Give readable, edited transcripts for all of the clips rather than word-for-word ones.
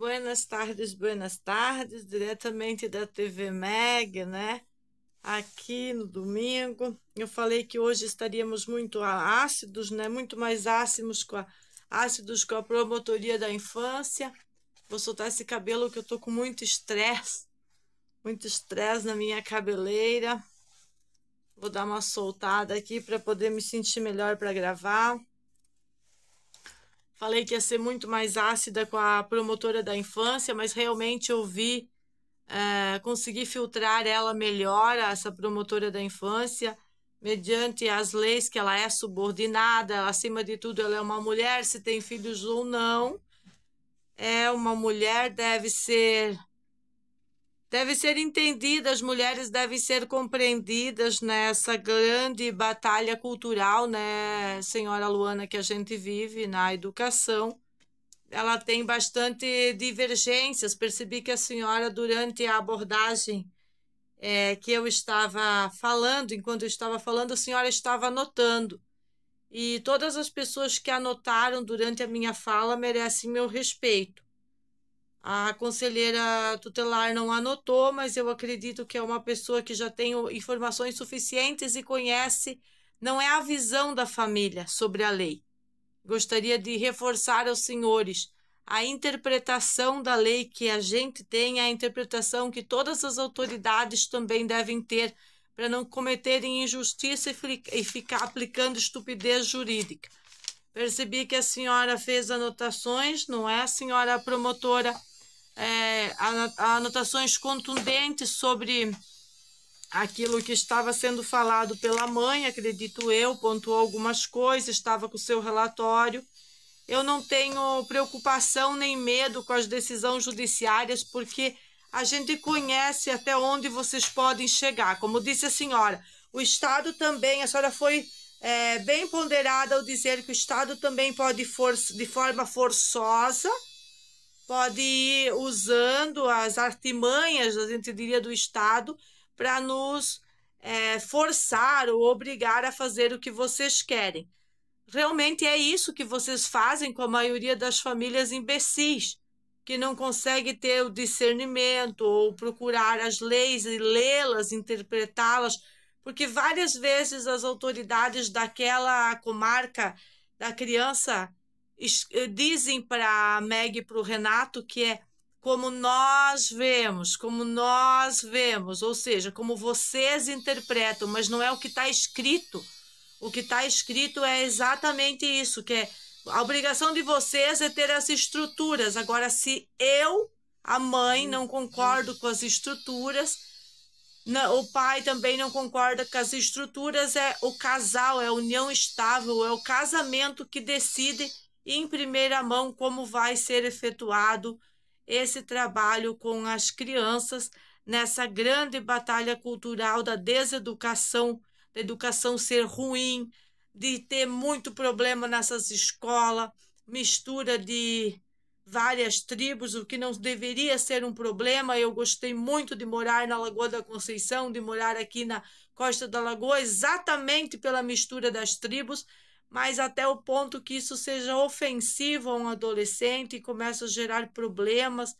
buenas tardes, diretamente da TV Meg, né? Aqui no domingo. Eu falei que hoje estaríamos muito ácidos, né? Muito mais ácidos com a promotoria da infância. Vou soltar esse cabelo que eu tô com muito estresse na minha cabeleira. Vou dar uma soltada aqui para poder me sentir melhor para gravar. Falei que ia ser muito mais ácida com a promotora da infância, mas realmente eu consegui filtrar ela melhor, essa promotora da infância, mediante as leis que ela é subordinada. Acima de tudo, ela é uma mulher, se tem filhos ou não. É uma mulher, deve ser entendida, as mulheres devem ser compreendidas nessa grande batalha cultural, né, senhora Luana, que a gente vive na educação. Ela tem bastante divergências. Percebi que a senhora, durante a abordagem que eu estava falando, enquanto eu estava falando, a senhora estava anotando. E todas as pessoas que anotaram durante a minha fala merecem meu respeito. A conselheira tutelar não anotou, mas eu acredito que é uma pessoa que já tem informações suficientes e conhece, não é a visão da família sobre a lei. Gostaria de reforçar aos senhores a interpretação da lei que a gente tem, a interpretação que todas as autoridades também devem ter para não cometerem injustiça e ficar aplicando estupidez jurídica. Percebi que a senhora fez anotações, não é, a senhora promotora? Anotações contundentes sobre aquilo que estava sendo falado pela mãe, acredito eu, pontuou algumas coisas, estava com o seu relatório. Eu não tenho preocupação nem medo com as decisões judiciárias, porque a gente conhece até onde vocês podem chegar. Como disse a senhora, o Estado também, a senhora foi bem ponderada ao dizer que o Estado também pode, de forma forçosa, pode ir usando as artimanhas, a gente diria, do Estado para nos forçar ou obrigar a fazer o que vocês querem. Realmente é isso que vocês fazem com a maioria das famílias imbecis, que não consegue ter o discernimento ou procurar as leis e lê-las, interpretá-las, porque várias vezes as autoridades daquela comarca da criança dizem para a Meg e para o Renato que é como nós vemos, ou seja, como vocês interpretam, mas não é o que está escrito. O que está escrito é exatamente isso, que é a obrigação de vocês é ter as estruturas. Agora, se eu, a mãe, não concordo com as estruturas, o pai também não concorda com as estruturas, é o casal, é a união estável, é o casamento que decide em primeira mão como vai ser efetuado esse trabalho com as crianças nessa grande batalha cultural da deseducação, da educação ser ruim, de ter muito problema nessas escolas, mistura de várias tribos, o que não deveria ser um problema. Eu gostei muito de morar na Lagoa da Conceição, de morar aqui na Costa da Lagoa, exatamente pela mistura das tribos, mas até o ponto que isso seja ofensivo a um adolescente e começa a gerar problemas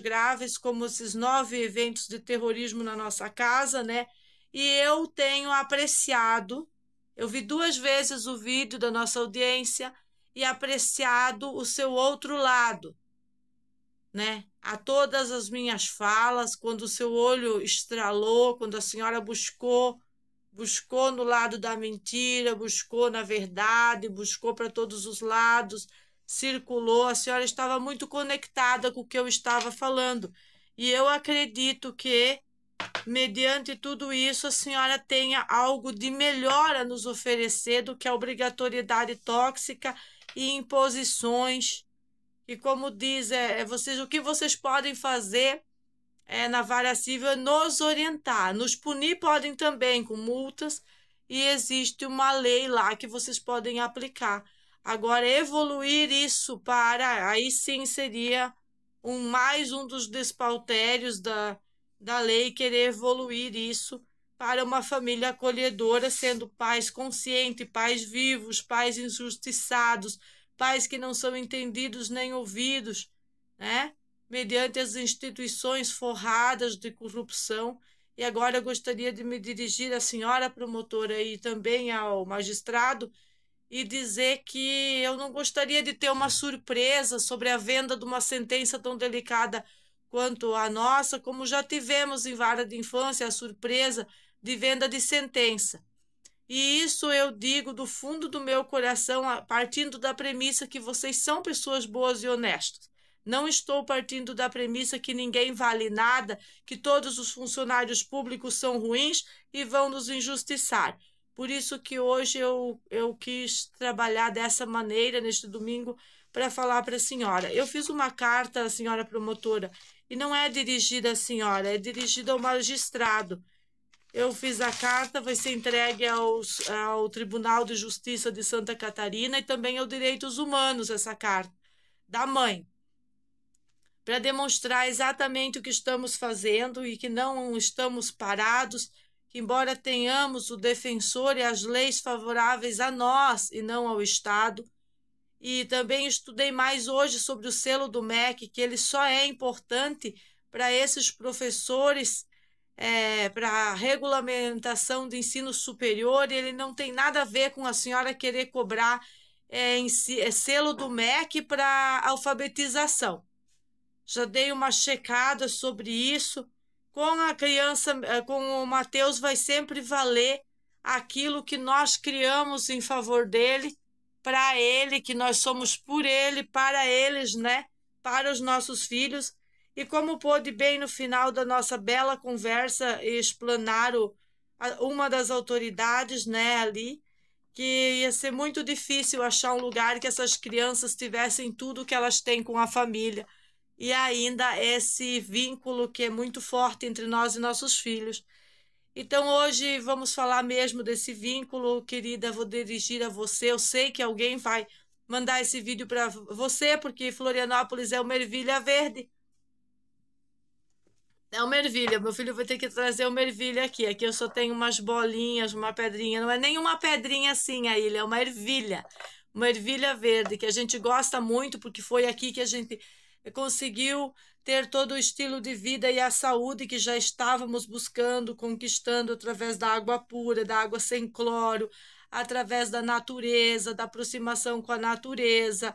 graves, como esses 9 eventos de terrorismo na nossa casa, né? E eu tenho apreciado, eu vi 2 vezes o vídeo da nossa audiência e apreciado o seu outro lado, né? A todas as minhas falas, quando o seu olho estralou, quando a senhora buscou no lado da mentira, buscou na verdade, buscou para todos os lados, circulou, a senhora estava muito conectada com o que eu estava falando. E eu acredito que, mediante tudo isso, a senhora tenha algo de melhor a nos oferecer do que a obrigatoriedade tóxica e imposições. E como diz, o que vocês podem fazer na vara civil é nos orientar. Nos punir podem também com multas, e existe uma lei lá que vocês podem aplicar. Agora, evoluir isso aí sim seria mais um dos despautérios da lei, querer evoluir isso para uma família acolhedora, sendo pais conscientes, pais vivos, pais injustiçados, pais que não são entendidos nem ouvidos, né? Mediante as instituições forradas de corrupção. E agora eu gostaria de me dirigir à senhora promotora e também ao magistrado e dizer que eu não gostaria de ter uma surpresa sobre a venda de uma sentença tão delicada quanto a nossa, como já tivemos em vara de infância a surpresa de venda de sentença. E isso eu digo do fundo do meu coração, partindo da premissa que vocês são pessoas boas e honestas. Não estou partindo da premissa que ninguém vale nada, que todos os funcionários públicos são ruins e vão nos injustiçar. Por isso que hoje eu quis trabalhar dessa maneira, neste domingo, para falar para a senhora. Eu fiz uma carta à senhora promotora, e não é dirigida à senhora, é dirigida ao magistrado. Eu fiz a carta, vai ser entregue ao Tribunal de Justiça de Santa Catarina e também ao Direitos Humanos, essa carta, da mãe, para demonstrar exatamente o que estamos fazendo e que não estamos parados, que embora tenhamos o defensor e as leis favoráveis a nós e não ao Estado. E também estudei mais hoje sobre o selo do MEC, que ele só é importante para esses professores, para a regulamentação do ensino superior, e ele não tem nada a ver com a senhora querer cobrar selo do MEC para alfabetização. Já dei uma checada sobre isso. Com a criança, com o Mateus, vai sempre valer aquilo que nós criamos em favor dele, para ele, que nós somos por ele, para eles, né? Para os nossos filhos. E como pôde bem no final da nossa bela conversa explanar uma das autoridades, né, ali, que ia ser muito difícil achar um lugar que essas crianças tivessem tudo que elas têm com a família. E ainda esse vínculo que é muito forte entre nós e nossos filhos. Então, hoje vamos falar mesmo desse vínculo, querida, vou dirigir a você. Eu sei que alguém vai mandar esse vídeo para você, porque Florianópolis é uma ervilha verde. É uma ervilha, meu filho vai ter que trazer uma ervilha aqui. Aqui eu só tenho umas bolinhas, uma pedrinha. Não é nem uma pedrinha assim a ilha, é uma ervilha. Uma ervilha verde, que a gente gosta muito, porque foi aqui que a gente conseguiu ter todo o estilo de vida e a saúde que já estávamos buscando, conquistando através da água pura, da água sem cloro, através da natureza, da aproximação com a natureza,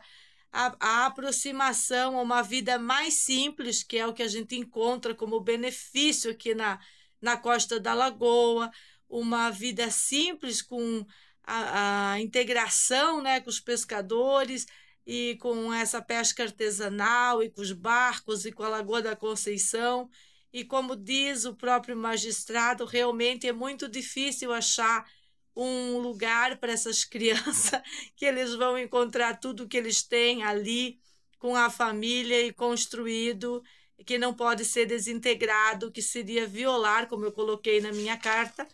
a aproximação a uma vida mais simples, que é o que a gente encontra como benefício aqui na Costa da Lagoa, uma vida simples com a integração, né, com os pescadores, e com essa pesca artesanal, e com os barcos, e com a Lagoa da Conceição. E como diz o próprio magistrado, realmente é muito difícil achar um lugar para essas crianças, que eles vão encontrar tudo que eles têm ali, com a família e construído, que não pode ser desintegrado, que seria violar, como eu coloquei na minha carta,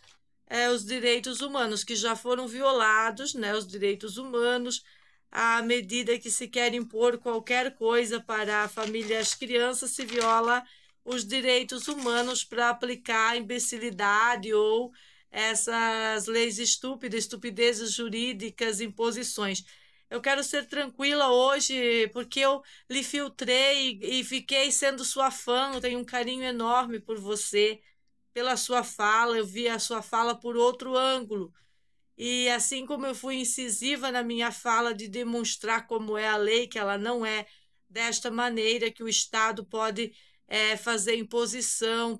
os direitos humanos, que já foram violados, né, os direitos humanos, à medida que se quer impor qualquer coisa para a família e as crianças, se viola os direitos humanos para aplicar imbecilidade ou essas leis estúpidas, estupidezes jurídicas, imposições. Eu quero ser tranquila hoje, porque eu lhe filtrei e fiquei sendo sua fã, eu tenho um carinho enorme por você, pela sua fala, eu vi a sua fala por outro ângulo. E assim como eu fui incisiva na minha fala de demonstrar como é a lei, que ela não é desta maneira, que o Estado pode fazer imposição,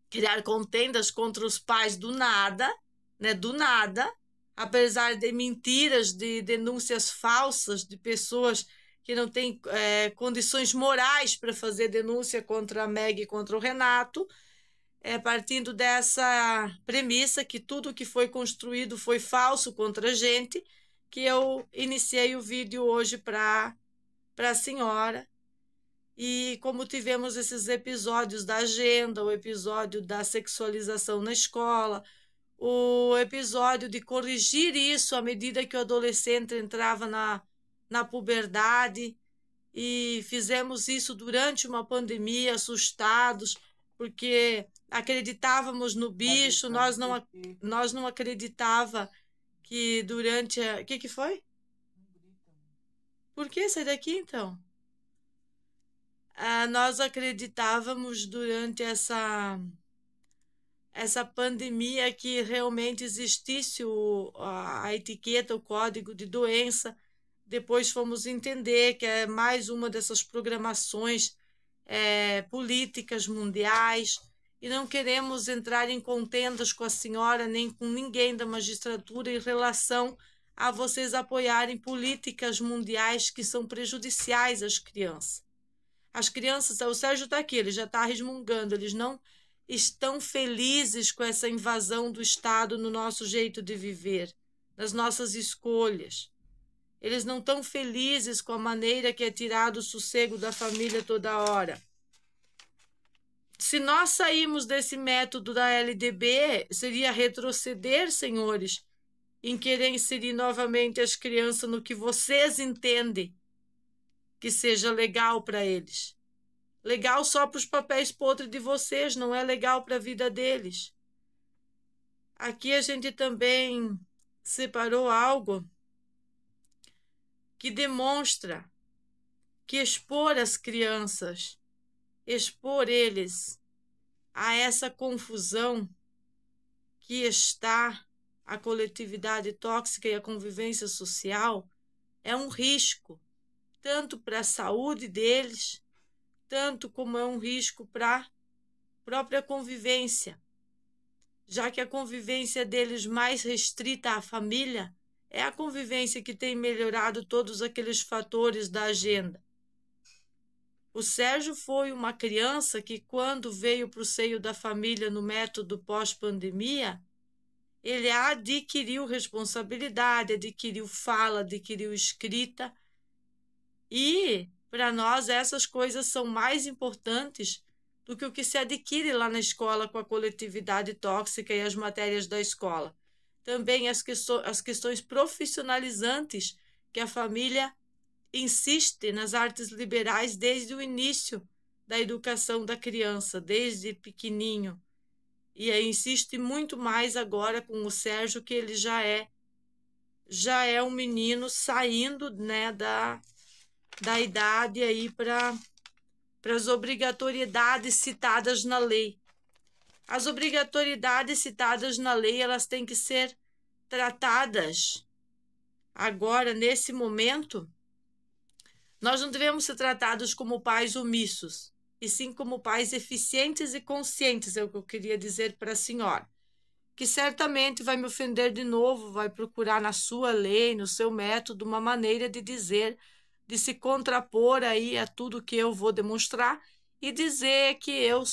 criar contendas contra os pais do nada, né, do nada, apesar de mentiras, de denúncias falsas de pessoas que não têm condições morais para fazer denúncia contra a Meg e contra o Renato, partindo dessa premissa que tudo que foi construído foi falso contra a gente, que eu iniciei o vídeo hoje para a senhora. E como tivemos esses episódios da agenda, o episódio da sexualização na escola, o episódio de corrigir isso à medida que o adolescente entrava na puberdade, e fizemos isso durante uma pandemia, assustados, porque acreditávamos no bicho, nós não acreditava que durante a... O que foi? Por que? Sai daqui, então. nós acreditávamos durante essa pandemia que realmente existisse a etiqueta, o código de doença. Depois fomos entender que é mais uma dessas programações políticas mundiais, e não queremos entrar em contendas com a senhora nem com ninguém da magistratura em relação a vocês apoiarem políticas mundiais que são prejudiciais às crianças. As crianças, o Sérgio está aqui, ele já está resmungando, eles não estão felizes com essa invasão do Estado no nosso jeito de viver, nas nossas escolhas. Eles não estão felizes com a maneira que é tirado o sossego da família toda hora. Se nós sairmos desse método da LDB, seria retroceder, senhores, em querer inserir novamente as crianças no que vocês entendem que seja legal para eles. Legal só para os papéis podres de vocês, não é legal para a vida deles. Aqui a gente também separou algo que demonstra que expor as crianças, expor eles a essa confusão que está a coletividade tóxica e a convivência social é um risco, tanto para a saúde deles, tanto como é um risco para a própria convivência, já que a convivência deles mais restrita à família é a convivência que tem melhorado todos aqueles fatores da agenda. O Sérgio foi uma criança que, quando veio para o seio da família no método pós-pandemia, ele adquiriu responsabilidade, adquiriu fala, adquiriu escrita, e para nós essas coisas são mais importantes do que o que se adquire lá na escola com a coletividade tóxica e as matérias da escola. Também as questões profissionalizantes que a família insiste nas artes liberais desde o início da educação da criança, desde pequenininho. E aí insiste muito mais agora com o Sérgio, que ele já é um menino saindo, né, da idade aí para as obrigatoriedades citadas na lei. As obrigatoriedades citadas na lei, elas têm que ser tratadas agora, nesse momento. Nós não devemos ser tratados como pais omissos, e sim como pais eficientes e conscientes, é o que eu queria dizer para a senhora, que certamente vai me ofender de novo, vai procurar na sua lei, no seu método, uma maneira de dizer, de se contrapor aí a tudo que eu vou demonstrar e dizer que eu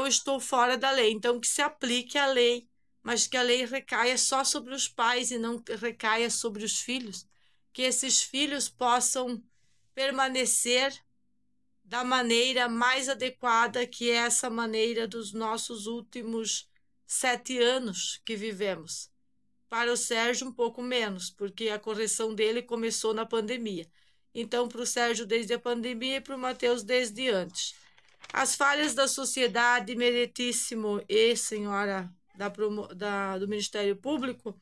estou fora da lei. Então, que se aplique a lei, mas que a lei recaia só sobre os pais e não recaia sobre os filhos. Que esses filhos possam permanecer da maneira mais adequada, que é essa maneira dos nossos últimos 7 anos que vivemos. Para o Sérgio, um pouco menos, porque a correção dele começou na pandemia. Então, para o Sérgio, desde a pandemia, e para o Mateus, desde antes. As falhas da sociedade, meritíssimo e senhora do Ministério Público,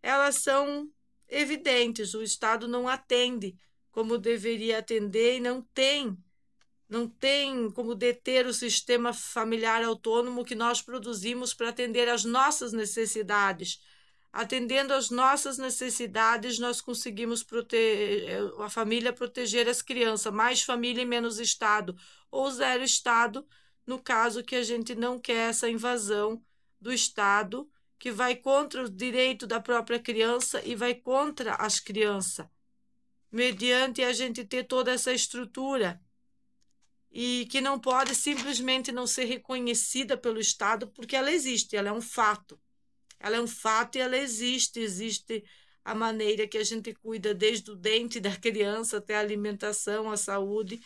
elas são evidentes. O Estado não atende como deveria atender e não tem como deter o sistema familiar autônomo que nós produzimos para atender às nossas necessidades. Atendendo às nossas necessidades, nós conseguimos a família proteger as crianças, mais família e menos Estado, ou zero Estado, no caso que a gente não quer essa invasão do Estado, que vai contra o direito da própria criança e vai contra as crianças, mediante a gente ter toda essa estrutura, e que não pode simplesmente não ser reconhecida pelo Estado, porque ela existe, ela é um fato. Ela é um fato e ela existe. Existe a maneira que a gente cuida desde o dente da criança até a alimentação, a saúde.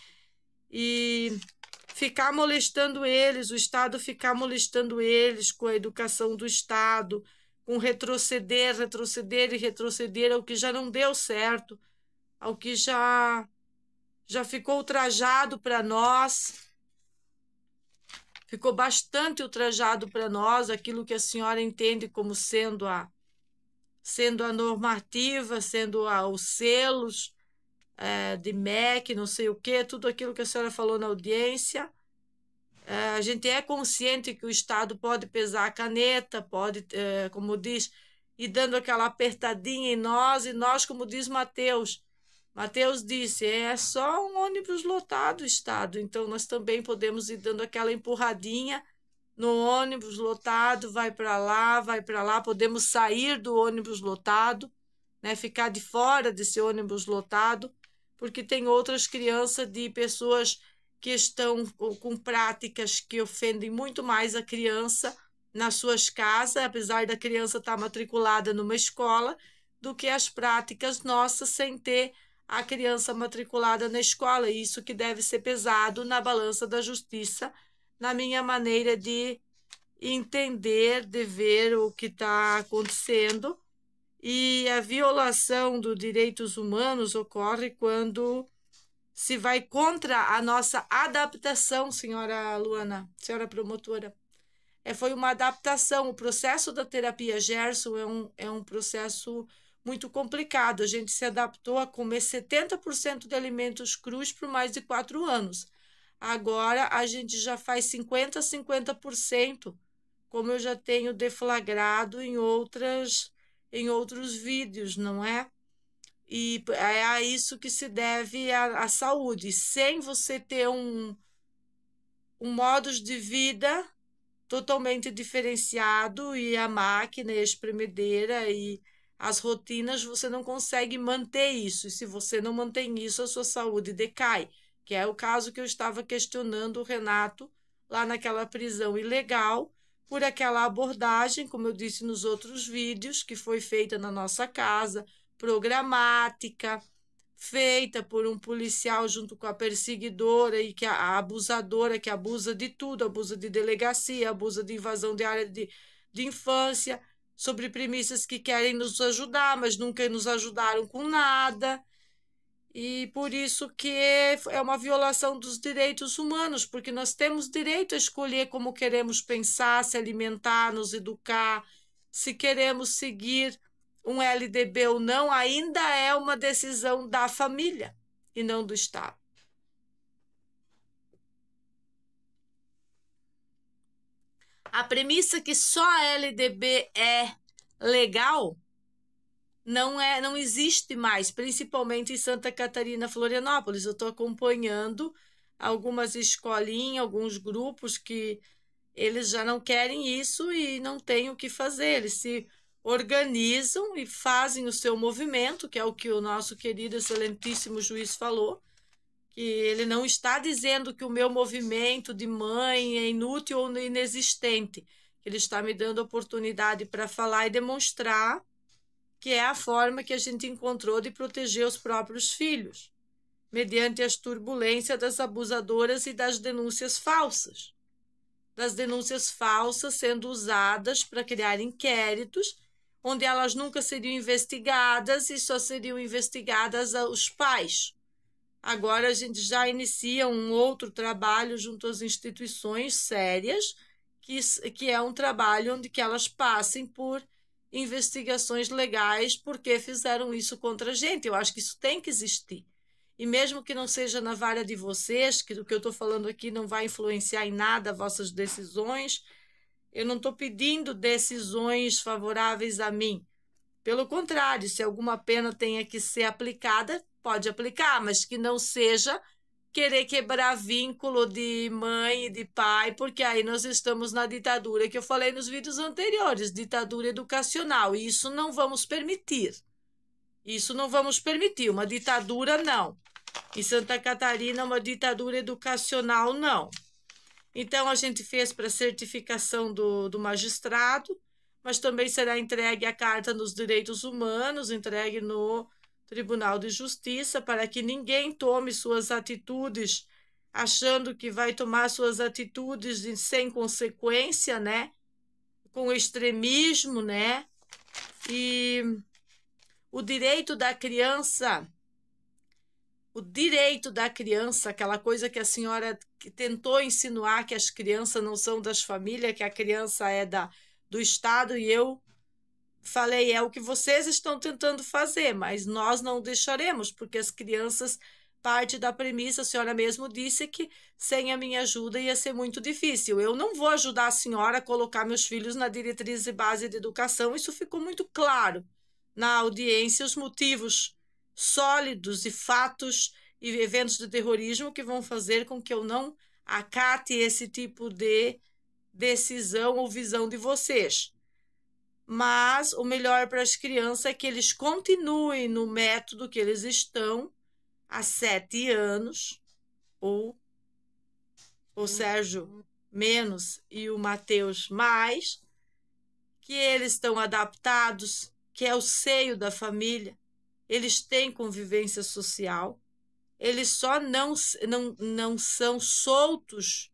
E ficar molestando eles, o Estado ficar molestando eles com a educação do Estado, com retroceder e retroceder ao que já não deu certo, ao que já ficou ultrajado para nós. Ficou bastante ultrajado para nós aquilo que a senhora entende como sendo a normativa, sendo os selos, de MEC, não sei o quê, tudo aquilo que a senhora falou na audiência. A gente é consciente que o Estado pode pesar a caneta, pode, como diz, ir dando aquela apertadinha em nós, e nós, como diz Mateus disse, é só um ônibus lotado, Estado, então nós também podemos ir dando aquela empurradinha no ônibus lotado, vai para lá, podemos sair do ônibus lotado, né, ficar de fora desse ônibus lotado, porque tem outras crianças de pessoas que estão com práticas que ofendem muito mais a criança nas suas casas, apesar da criança estar matriculada numa escola, do que as práticas nossas sem ter a criança matriculada na escola. Isso que deve ser pesado na balança da justiça, na minha maneira de entender, de ver o que está acontecendo. E a violação dos direitos humanos ocorre quando se vai contra a nossa adaptação, senhora Luana, senhora promotora. Foi uma adaptação. O processo da terapia Gerson é um processo muito complicado. A gente se adaptou a comer 70% de alimentos crus por mais de 4 anos. Agora a gente já faz 50% a 50%, como eu já tenho deflagrado em outros vídeos, não é? E é a isso que se deve a saúde. Sem você ter um modus de vida totalmente diferenciado, e a máquina, e a espremedeira e as rotinas, você não consegue manter isso. E se você não mantém isso, a sua saúde decai, que é o caso que eu estava questionando o Renato lá naquela prisão ilegal, por aquela abordagem, como eu disse nos outros vídeos, que foi feita na nossa casa, programática, feita por um policial junto com a perseguidora e que a abusadora, que abusa de tudo, abusa de delegacia, abusa de invasão de área de infância, sobre premissas que querem nos ajudar, mas nunca nos ajudaram com nada. E por isso que é uma violação dos direitos humanos, porque nós temos direito a escolher como queremos pensar, se alimentar, nos educar, se queremos seguir um LDB ou não, ainda é uma decisão da família e não do Estado. A premissa que só a LDB é legal não existe mais, principalmente em Santa Catarina, Florianópolis. Eu estou acompanhando algumas escolinhas, alguns grupos que eles já não querem isso e não têm o que fazer. Eles se organizam e fazem o seu movimento, que é o que o nosso querido, excelentíssimo juiz falou, que ele não está dizendo que o meu movimento de mãe é inútil ou inexistente. Ele está me dando oportunidade para falar e demonstrar que é a forma que a gente encontrou de proteger os próprios filhos, mediante as turbulências das abusadoras e das denúncias falsas. Das denúncias falsas sendo usadas para criar inquéritos, onde elas nunca seriam investigadas e só seriam investigadas os pais. Agora a gente já inicia um outro trabalho junto às instituições sérias, que é um trabalho onde que elas passem por investigações legais porque fizeram isso contra a gente. Eu acho que isso tem que existir. E mesmo que não seja na vara de vocês, que o que eu estou falando aqui não vai influenciar em nada as vossas decisões, eu não estou pedindo decisões favoráveis a mim. Pelo contrário, se alguma pena tenha que ser aplicada, pode aplicar, mas que não seja querer quebrar vínculo de mãe e de pai, porque aí nós estamos na ditadura que eu falei nos vídeos anteriores, ditadura educacional, e isso não vamos permitir. Isso não vamos permitir, uma ditadura não. Em Santa Catarina, uma ditadura educacional não. Então, a gente fez para certificação do magistrado, mas também será entregue a Carta dos Direitos Humanos, entregue no Tribunal de Justiça, para que ninguém tome suas atitudes achando que vai tomar suas atitudes sem consequência, né? Com extremismo, né? E o direito da criança, aquela coisa que a senhora tentou insinuar, que as crianças não são das famílias, que a criança é do Estado, e eu falei, é o que vocês estão tentando fazer, mas nós não deixaremos, porque as crianças, parte da premissa, a senhora mesmo disse que sem a minha ajuda ia ser muito difícil. Eu não vou ajudar a senhora a colocar meus filhos na diretriz de base de educação, isso ficou muito claro na audiência, os motivos sólidos e fatos e eventos de terrorismo que vão fazer com que eu não acate esse tipo de decisão ou visão de vocês. Mas o melhor para as crianças é que eles continuem no método que eles estão há 7 anos, ou o Sérgio menos e o Mateus mais, que eles estão adaptados, que é o seio da família, eles têm convivência social, eles só não são soltos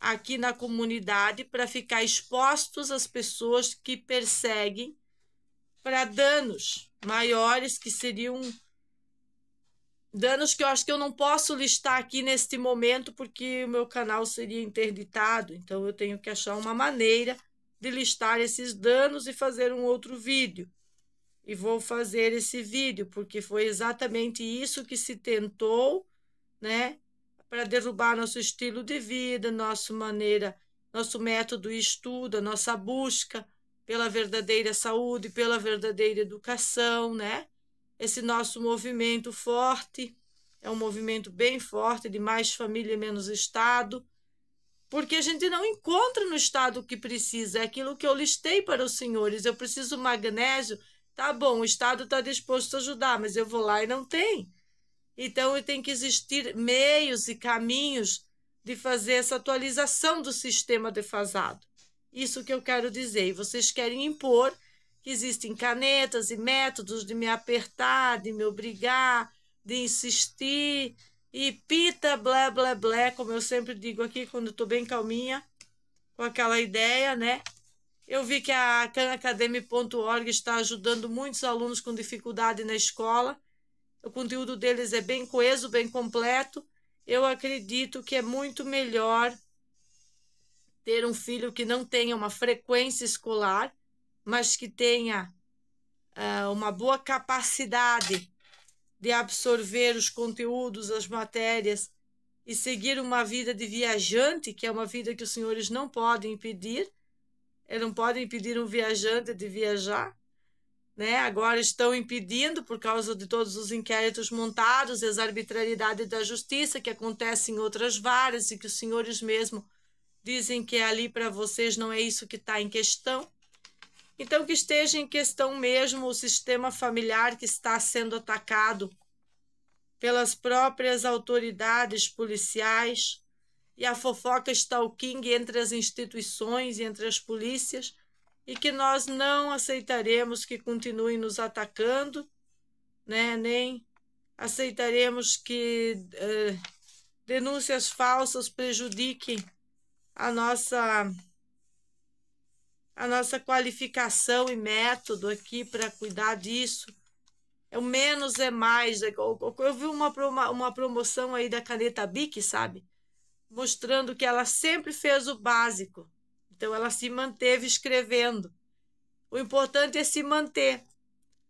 aqui na comunidade para ficar expostos às pessoas que perseguem, para danos maiores, que seriam danos que eu acho que eu não posso listar aqui neste momento, porque o meu canal seria interditado. Então eu tenho que achar uma maneira de listar esses danos e fazer um outro vídeo. E vou fazer esse vídeo, porque foi exatamente isso que se tentou, né? Para derrubar nosso estilo de vida, nosso método de estudo, nossa busca pela verdadeira saúde, pela verdadeira educação, né? Esse nosso movimento forte, é um movimento bem forte, de mais família e menos Estado, porque a gente não encontra no Estado o que precisa, é aquilo que eu listei para os senhores. Eu preciso de magnésio, tá bom, o Estado está disposto a ajudar, mas eu vou lá e não tem. Então, tem que existir meios e caminhos de fazer essa atualização do sistema defasado. Isso que eu quero dizer. E vocês querem impor que existem canetas e métodos de me apertar, de me obrigar, de insistir, e pita, blé, blé, blé, como eu sempre digo aqui, quando estou bem calminha, com aquela ideia, né? Eu vi que a khanacademy.org está ajudando muitos alunos com dificuldade na escola. O conteúdo deles é bem coeso, bem completo. Eu acredito que é muito melhor ter um filho que não tenha uma frequência escolar, mas que tenha uma boa capacidade de absorver os conteúdos, as matérias e seguir uma vida de viajante, que é uma vida que os senhores não podem impedir. Eles não podem impedir um viajante de viajar, né? Agora estão impedindo por causa de todos os inquéritos montados e as arbitrariedades da justiça que acontecem em outras varas e que os senhores mesmo dizem que ali para vocês não é isso que está em questão. Então, que esteja em questão mesmo o sistema familiar que está sendo atacado pelas próprias autoridades policiais e a fofoca stalking entre as instituições e entre as polícias, e que nós não aceitaremos que continuem nos atacando, né? Nem aceitaremos que denúncias falsas prejudiquem a nossa qualificação e método aqui para cuidar disso. O menos é mais. Eu vi uma promoção aí da caneta Bic, sabe? Mostrando que ela sempre fez o básico. Então, ela se manteve escrevendo. O importante é se manter.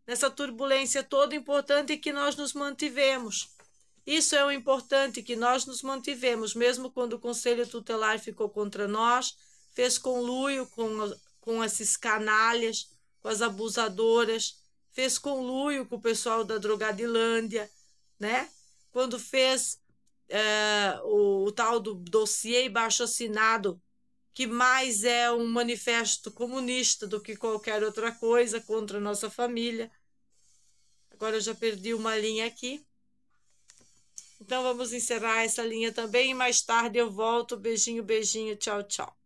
Nessa turbulência toda, o importante é que nós nos mantivemos. Isso é o importante, que nós nos mantivemos, mesmo quando o Conselho Tutelar ficou contra nós, fez conluio com esses canalhas, com as abusadoras, fez conluio com o pessoal da Drogadilândia, né? Quando fez o tal do dossiê baixo-assinado, que mais é um manifesto comunista do que qualquer outra coisa contra a nossa família. Agora eu já perdi uma linha aqui. Então vamos encerrar essa linha também e mais tarde eu volto. Beijinho, beijinho, tchau, tchau.